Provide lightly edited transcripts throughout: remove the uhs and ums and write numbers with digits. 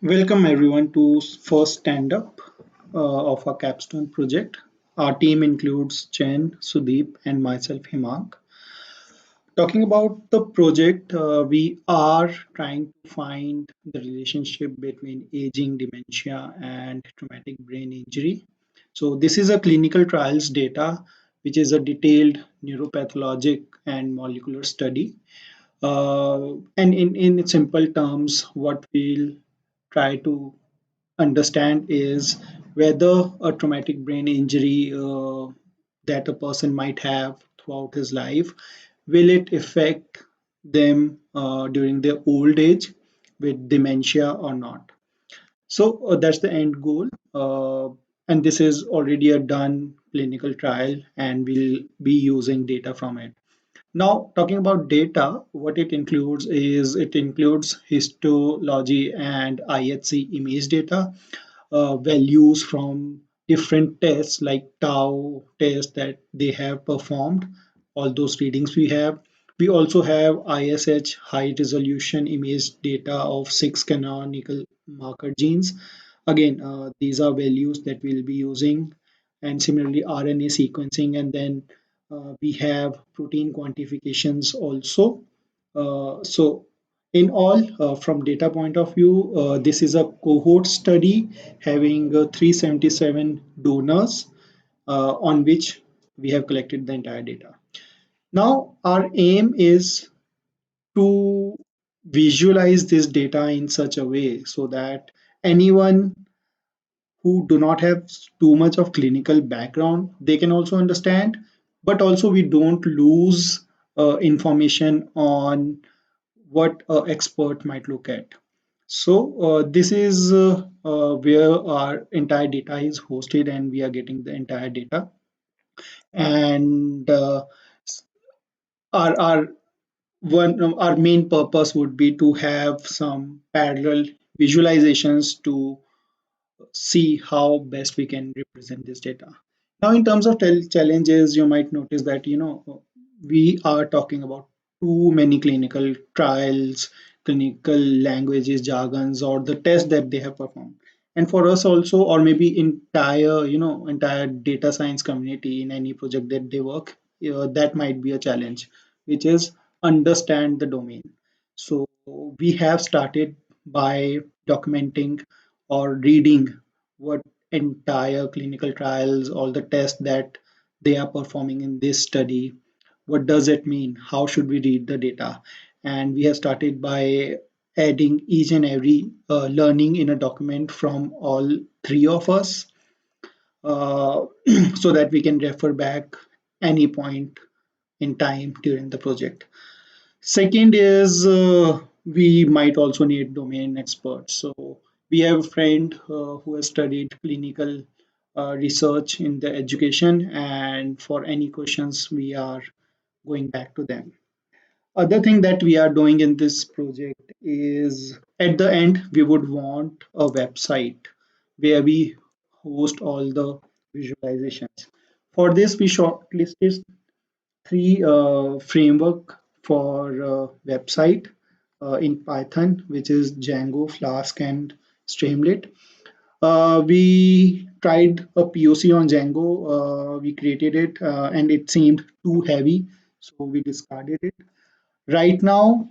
Welcome everyone to first stand-up of our capstone project. Our team includes Chen, Sudeep, and myself, Himank. Talking about the project, we are trying to find the relationship between aging, dementia, and traumatic brain injury. So this is a clinical trials data, which is a detailed neuropathologic and molecular study. And in simple terms, what we'll try to understand is whether a traumatic brain injury that a person might have throughout his life will it affect them during their old age with dementia or not. So that's the end goal, and this is already a done clinical trial and we'll be using data from it. Now, talking about data, what it includes histology and IHC image data, values from different tests like tau test that they have performed, all those readings we have. We also have ISH high resolution image data of six canonical marker genes. Again, these are values that we'll be using, and similarly RNA sequencing, and then we have protein quantifications also. So in all, from data point of view, this is a cohort study having 377 donors on which we have collected the entire data. Now, our aim is to visualize this data in such a way so that anyone who do not have too much of clinical background, they can also understand, but also we don't lose information on what an expert might look at. So this is where our entire data is hosted and we are getting the entire data. And our our main purpose would be to have some parallel visualizations to see how best we can represent this data. Now, in terms of challenges, you might notice that we are talking about too many clinical trials, clinical languages, jargons, or the tests that they have performed. And for us also, or maybe entire data science community in any project that they work, that might be a challenge, which is understand the domain. So we have started by documenting or reading what entire clinical trials, all the tests that they are performing in this study, what does it mean, how should we read the data. And we have started by adding each and every learning in a document from all three of us, uh, so that we can refer back any point in time during the project. Second is we might also need domain experts. So we have a friend who has studied clinical research in the education, and for any questions, we are going back to them. Other thing that we are doing in this project is at the end, we would want a website where we host all the visualizations. For this, we shortlisted three framework for website in Python, which is Django, Flask, and Streamlit. We tried a POC on Django. We created it, and it seemed too heavy, so we discarded it. Right now,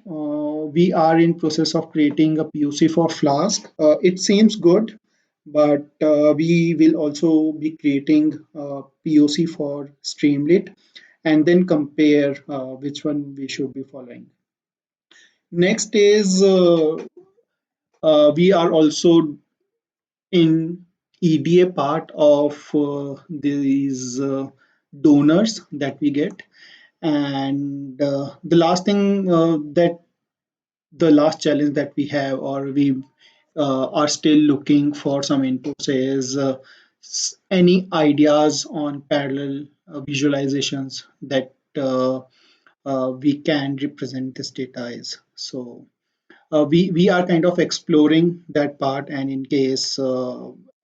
we are in process of creating a POC for Flask. It seems good, but we will also be creating a POC for Streamlit and then compare which one we should be following. Next is we are also in EDA part of these donors that we get. And the last thing that the last challenge that we have, or we are still looking for some inputs, is any ideas on parallel visualizations that we can represent this data is. So we are kind of exploring that part, and in case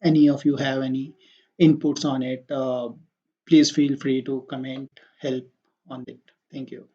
any of you have any inputs on it, please feel free to comment, help on it. Thank you.